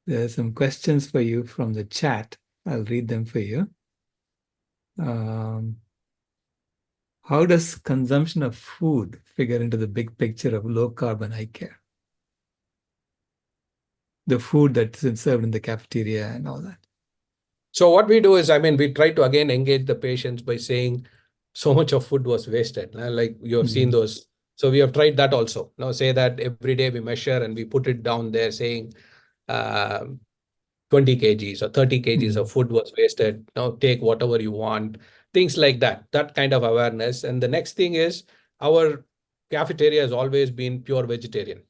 There are some questions for you from the chat. I'll read them for you. How does consumption of food figure into the big picture of low carbon eye care? The food that's served in the cafeteria and all that. So what we do is, we try to again engage the patients by saying so much of food was wasted. Like you have seen those. So we have tried that also. Say that every day we measure and we put it down there saying, 20 kgs or 30 kgs of food was wasted. Now take whatever you want, things like that, that kind of awareness. And the next thing is our cafeteria has always been pure vegetarian.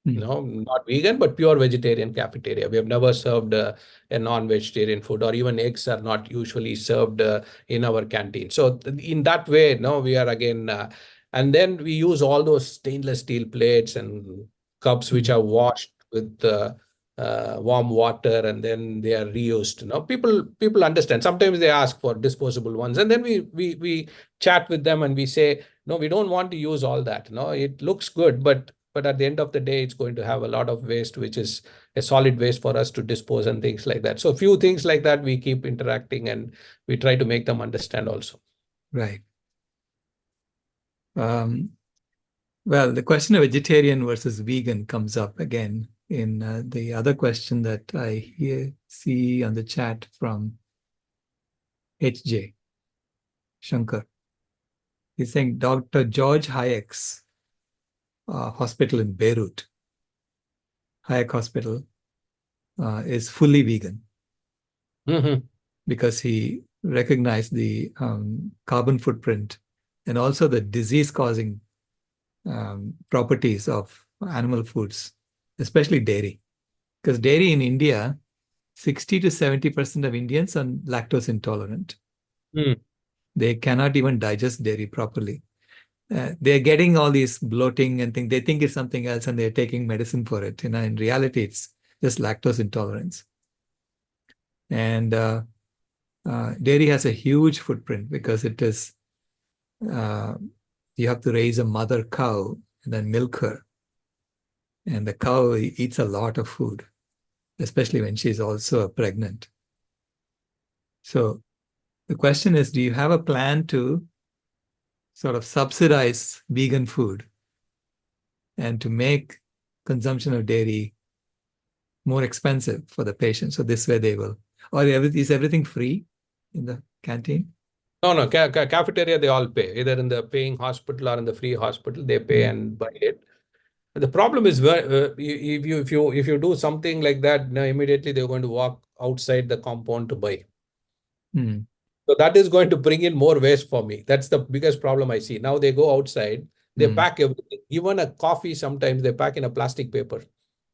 No, not vegan, but pure vegetarian cafeteria. We have never served a non-vegetarian food, or even eggs are not usually served in our canteen. So in that way, no, we are again, and then we use all those stainless steel plates and cups which are washed with warm water, and then they are reused. No, people understand. Sometimes they ask for disposable ones, and then we chat with them and we say, no, we don't want to use all that. No, it looks good, but at the end of the day, it's going to have a lot of waste, which is a solid waste for us to dispose and things like that. So a few things like that, we keep interacting and we try to make them understand also. Right. Well, the question of vegetarian versus vegan comes up again in the other question that I see on the chat from HJ Shankar. He's saying Dr. George Hayek's hospital in Beirut, Hayek Hospital, is fully vegan because he recognized the carbon footprint and also the disease-causing properties of animal foods, especially dairy. Because dairy in India, 60 to 70% of Indians are lactose intolerant. They cannot even digest dairy properly. They're getting all these bloating and things. They think it's something else and they're taking medicine for it. In reality, it's just lactose intolerance. And dairy has a huge footprint because it is, you have to raise a mother cow and then milk her. And the cow eats a lot of food, especially when she's also pregnant. So the question is, do you have a plan to sort of subsidize vegan food and to make consumption of dairy more expensive for the patient? So this way they will. Or is everything free in the canteen? No, cafeteria, they all pay. Either in the paying hospital or in the free hospital, they pay and buy it. The problem is if you do something like that, now immediately they're going to walk outside the compound to buy. So that is going to bring in more waste for me. That's the biggest problem I see. Now they go outside, they pack everything. Even a coffee, sometimes they pack in a plastic paper.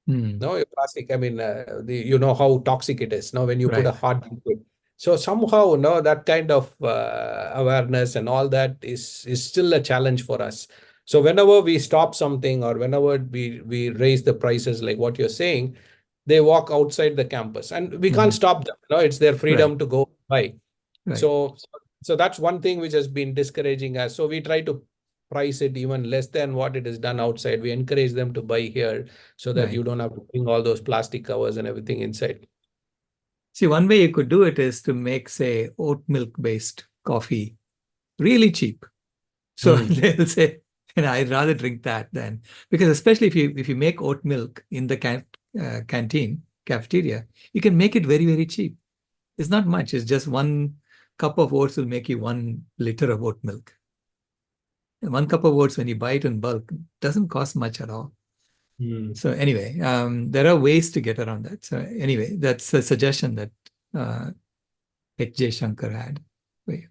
No, plastic. I mean, you know how toxic it is. Now, when you put a hard liquid. So somehow, no, that kind of awareness and all that is still a challenge for us. So whenever we stop something or whenever we raise the prices, like what you're saying, they walk outside the campus, and we can't stop them. No, it's their freedom to go buy. So that's one thing which has been discouraging us. So we try to price it even less than what it is done outside. We encourage them to buy here so that you don't have to bring all those plastic covers and everything inside. See, one way you could do it is to make, say, oat milk based coffee really cheap. So they'll say, I'd rather drink that than, because especially if you make oat milk in the canteen, cafeteria, you can make it very, very cheap. It's not much. It's just 1 cup of oats will make you 1 liter of oat milk. And 1 cup of oats, when you buy it in bulk, doesn't cost much at all. So anyway, there are ways to get around that. So anyway, that's a suggestion that H.J. Shankar had. Wait.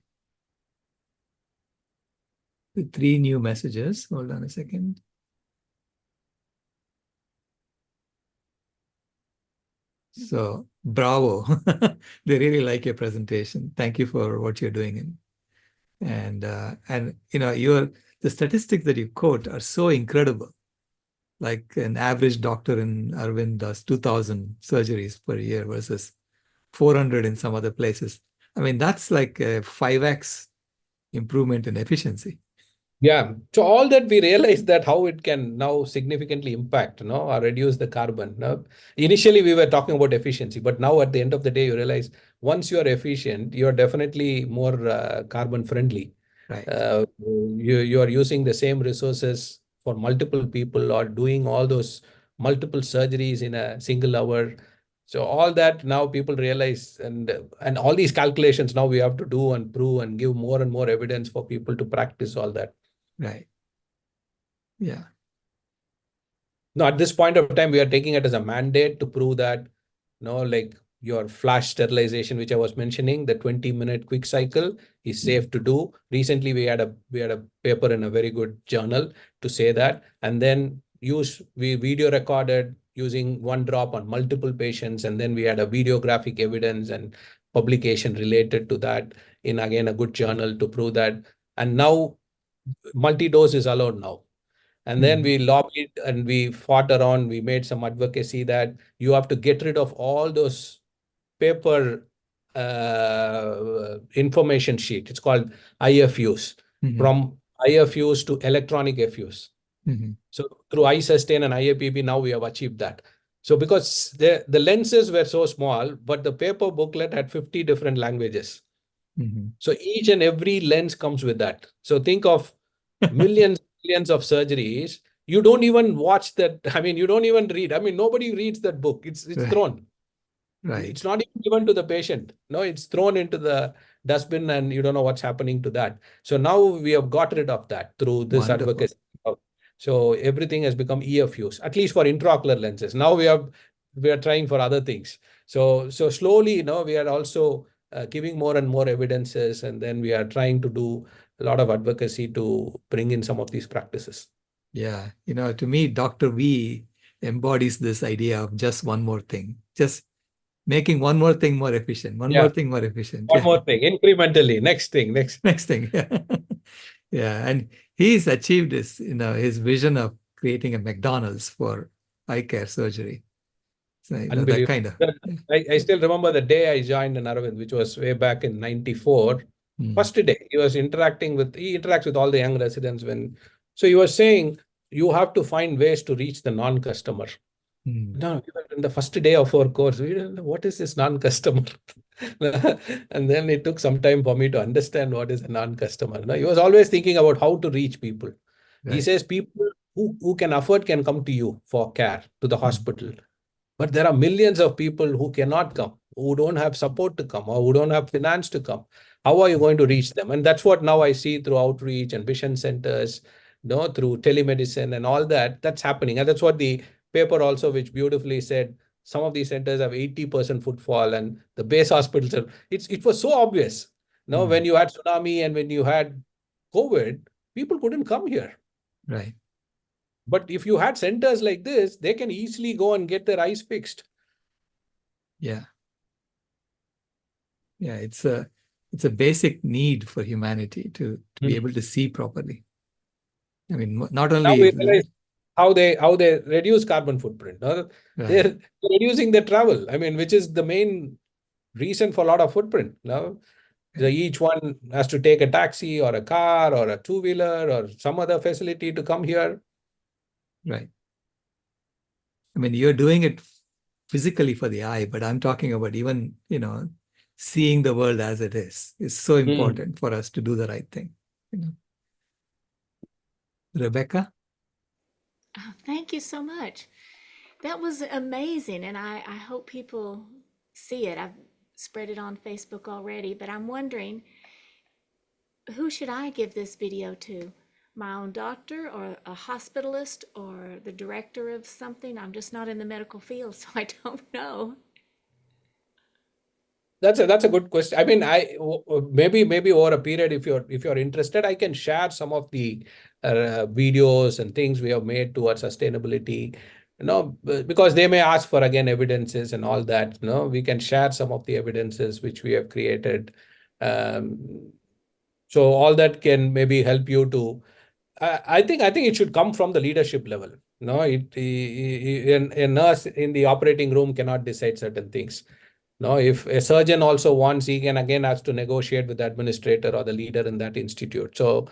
The 3 new messages. Hold on a second. So bravo. They really like your presentation. Thank you for what you're doing. And you know, the statistics that you quote are so incredible. Like an average doctor in Aravind does 2,000 surgeries per year versus 400 in some other places. I mean, that's like a 5x improvement in efficiency. Yeah. So all that we realize that how it can now significantly impact, or reduce the carbon. Initially, we were talking about efficiency, but now at the end of the day, you realize once you are efficient, you're definitely more carbon friendly. Right. You are using the same resources for multiple people or doing all those multiple surgeries in a single hour. So all that now people realize, and all these calculations now we have to do and prove and give more and more evidence for people to practice all that. Right. Yeah. No, at this point of time, we are taking it as a mandate to prove that, like your flash sterilization, which I was mentioning, the 20-minute quick cycle is safe to do. Recently, we had a paper in a very good journal to say that, and then we video recorded using one drop on multiple patients, and then we had a videographic evidence and publication related to that in again a good journal to prove that. And now multi-dose is allowed now. And then we lobbied and we fought around. We made some advocacy that you have to get rid of all those paper information sheet. It's called IFUs. From IFUs to electronic FUs. So through iSustain and IAPB, now we have achieved that. So because the lenses were so small, but the paper booklet had 50 different languages. So each and every lens comes with that. So think of millions of surgeries. You don't even watch that. I mean, you don't even read. I mean, nobody reads that book. It's thrown. Right. It's not even given to the patient. No, it's thrown into the dustbin and you don't know what's happening to that. So now we have got rid of that through this Wonderful. advocacy. So everything has become EFUs, at least for intraocular lenses. Now we are trying for other things. So slowly, we are also giving more and more evidences, and then we are trying to do a lot of advocacy to bring in some of these practices. Yeah, to me, Dr. V embodies this idea of just one more thing, just making one more thing more efficient, one more thing more efficient. One more thing, incrementally, next thing. Next thing. Yeah, and he's achieved this, his vision of creating a McDonald's for eye care surgery. So, that kind of. I still remember the day I joined in Aravind, which was way back in 94. First day, he interacts with all the young residents so he was saying, you have to find ways to reach the non-customer. No, in the first day of our course, we didn't know what is this non-customer. And then it took some time for me to understand what is a non-customer. He was always thinking about how to reach people. Right. He says people who can afford can come to you for care, to the hospital. But there are millions of people who cannot come, who don't have support to come, or who don't have finance to come. How are you going to reach them? And that's what now I see through outreach and vision centers, through telemedicine and all that. That's happening. And that's what the paper also, which beautifully said, some of these centers have 80% footfall, and the base hospitals it was so obvious. When you had tsunami and when you had COVID, people couldn't come here. Right. But if you had centers like this, they can easily go and get their eyes fixed. Yeah. Yeah, it's a basic need for humanity to be able to see properly. I mean, not only now we realize how they reduce carbon footprint. Right. They're reducing their travel. I mean, which is the main reason for a lot of footprint. Each one has to take a taxi or a car or a two-wheeler or some other facility to come here. Right. I mean, you're doing it physically for the eye, but I'm talking about even, seeing the world as it is so important for us to do the right thing. Rebecca? Oh, thank you so much. That was amazing, and I hope people see it. I've spread it on Facebook already, but I'm wondering, who should I give this video to? My own doctor or a hospitalist or the director of something? I'm just not in the medical field, so I don't know. That's a good question. I mean, maybe over a period, if you're interested, I can share some of the videos and things we have made towards sustainability. Because they may ask for again evidences and all that. We can share some of the evidences which we have created. So all that can maybe help you to. I think it should come from the leadership level. A nurse in the operating room cannot decide certain things. If a surgeon also wants, he can again has to negotiate with the administrator or the leader in that institute. So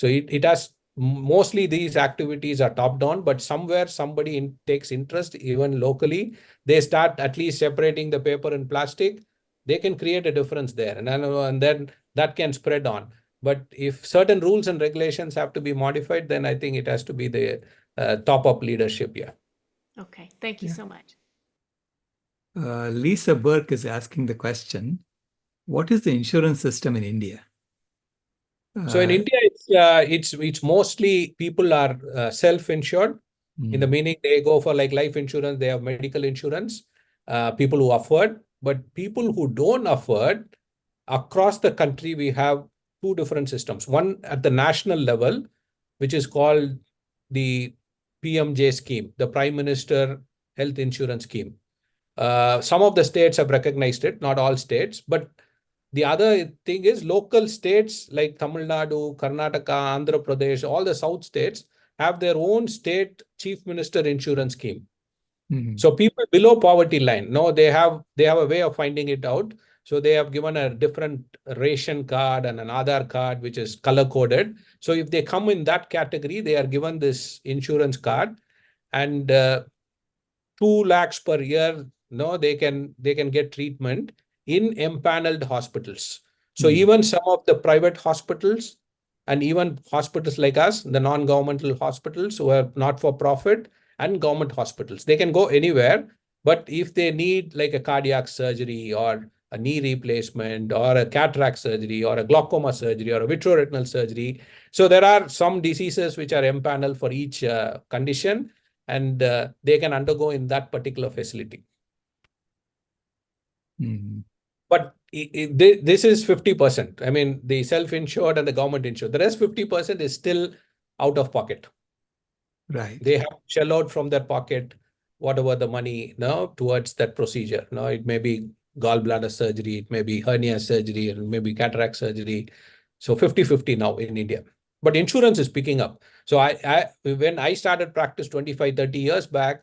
it has mostly these activities are top down, but somewhere somebody takes interest, even locally, they start at least separating the paper and plastic. They can create a difference there, and then that can spread on. But if certain rules and regulations have to be modified, then I think it has to be the top-up leadership. Yeah. Okay. Thank you so much. Lisa Burke is asking the question, what is the insurance system in India? So in India, it's mostly people are self-insured, in the meaning they go for like life insurance, they have medical insurance, people who afford. But people who don't afford, across the country, we have two different systems. One at the national level, which is called the PMJ scheme, the Prime Minister Health Insurance Scheme. Some of the states have recognized it, not all states. But the other thing is local states like Tamil Nadu, Karnataka, Andhra Pradesh, all the south states have their own state chief minister insurance scheme. So people below poverty line, no, they have a way of finding it out. So they have given a different ration card and an Aadhaar card, which is color coded. So if they come in that category, they are given this insurance card, and 2 lakhs per year, no, they can get treatment in empaneled hospitals. So even some of the private hospitals and even hospitals like us, the non-governmental hospitals who are not for profit, and government hospitals, they can go anywhere. But if they need like a cardiac surgery or a knee replacement or a cataract surgery or a glaucoma surgery or a vitreoretinal surgery, so there are some diseases which are empaneled for each condition, and they can undergo in that particular facility. But this is 50%. I mean, the self-insured and the government insured. The rest 50% is still out of pocket. Right. They have to shell out from their pocket whatever the money now towards that procedure. Now it may be gallbladder surgery, it may be hernia surgery, and maybe cataract surgery. So 50-50 now in India. But insurance is picking up. So when I started practice 25, 30 years back,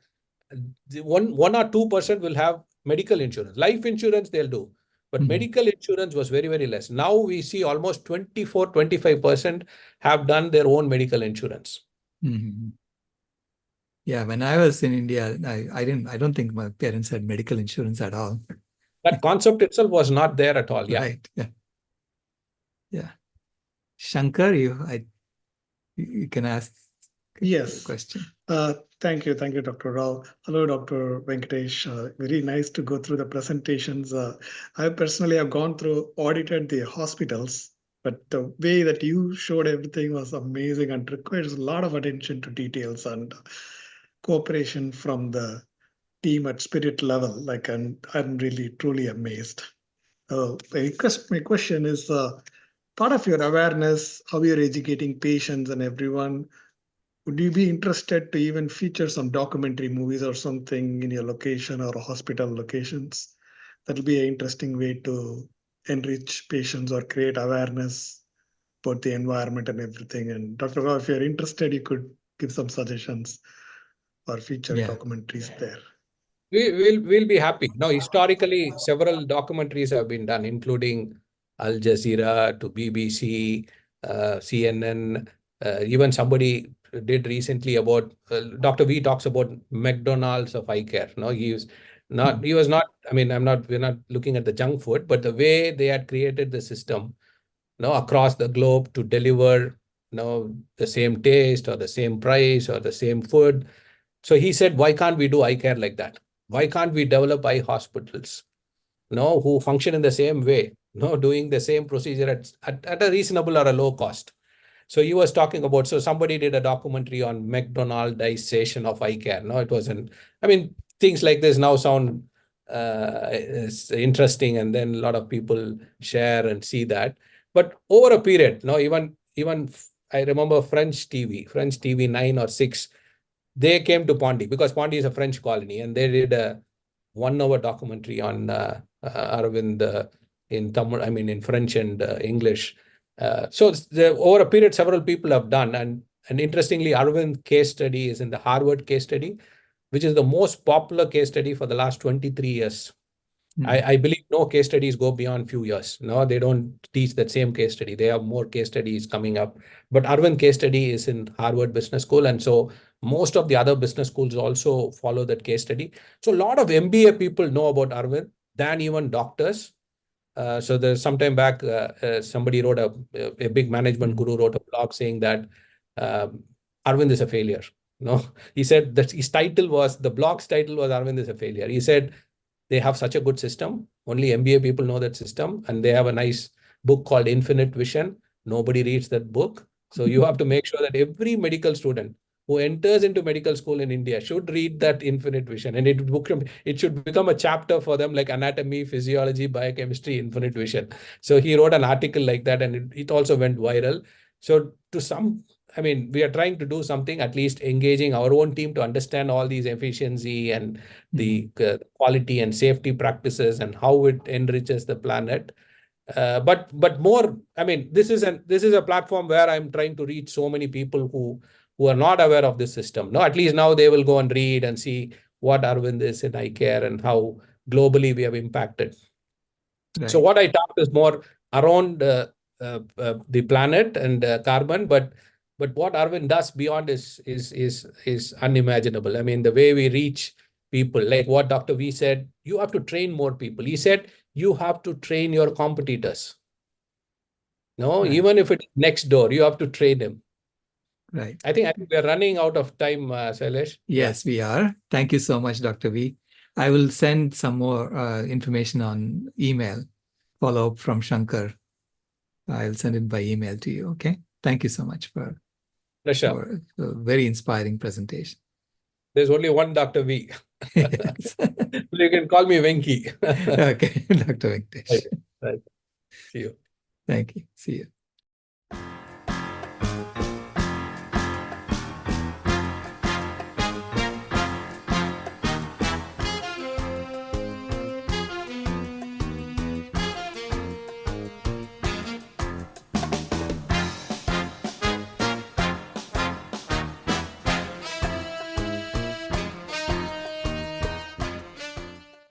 1 or 2% will have medical insurance. Life insurance they'll do. But medical insurance was very, very less. Now we see almost 24, 25% have done their own medical insurance. Yeah, when I was in India, I don't think my parents had medical insurance at all. That concept itself was not there at all. Yeah. Right. Yeah. Shankar, you can ask a question. Thank you, Dr. Rao. Hello, Dr. Venkatesh. Very nice to go through the presentations. I personally have gone through, audited the hospitals, but the way that you showed everything was amazing and requires a lot of attention to details and cooperation from the team at spirit level. Like I'm really truly amazed. My question is part of your awareness, how you're educating patients and everyone. Would you be interested to even feature some documentary movies or something in your location or hospital locations? That'll be an interesting way to enrich patients or create awareness about the environment and everything. And Dr. Rao, if you're interested, you could give some suggestions or feature documentaries there. We'll be happy. Now, historically, several documentaries have been done, including Al Jazeera to BBC, CNN. Even somebody did recently about Dr. V talks about McDonald's of Eyecare. No, he was not. I mean, we're not looking at the junk food, but the way they had created the system, across the globe to deliver, the same taste or the same price or the same food. So he said, why can't we do Eyecare like that? Why can't we develop eye hospitals, who function in the same way, doing the same procedure at a reasonable or a low cost? So he was talking about, so somebody did a documentary on McDonaldization of Eyecare. No, it wasn't. I mean, things like this now sound interesting, and then a lot of people share and see that. But over a period, even I remember French TV 9 or 6, they came to Pondy because Pondy is a French colony, and they did a 1-hour documentary on Aravind in Tamil, in French and English. So over a period, several people have done, and interestingly, Aravind case study is in the Harvard case study, which is the most popular case study for the last 23 years. I believe no case studies go beyond few years. No, they don't teach that same case study. They have more case studies coming up. But Aravind case study is in Harvard Business School. And so most of the other business schools also follow that case study. So a lot of MBA people know about Aravind than even doctors. So there's sometime back, somebody wrote a big management guru wrote a blog saying that Aravind is a failure. He said that the blog's title was Aravind is a failure. He said, they have such a good system. Only MBA people know that system. And they have a nice book called Infinite Vision. Nobody reads that book. So you have to make sure that every medical student who enters into medical school in India should read that Infinite Vision, and it should become a chapter for them, like anatomy, physiology, biochemistry, Infinite Vision. So he wrote an article like that, and it also went viral. So we are trying to do something, at least engaging our own team to understand all these efficiency and the quality and safety practices and how it enriches the planet. But more, this is a platform where I'm trying to reach so many people who are not aware of this system. No, at least now they will go and read and see what Aravind is in Eyecare and how globally we have impacted. Right. So what I talked is more around the planet and carbon, but what Aravind does beyond is unimaginable. The way we reach people, like what Dr. V said, you have to train more people. He said you have to train your competitors. No, Right. even if it's next door, you have to train him. Right. I think we are running out of time, Sailesh. Yes, we are. Thank you so much, Dr. V. I will send some more information on email, follow up from Shankar. I'll send it by email to you. Okay. Thank you so much for a very inspiring presentation. There's only one Dr. V. Yes. You can call me Venki. Okay, Dr. Venkatesh. Right. See you. Thank you. See you.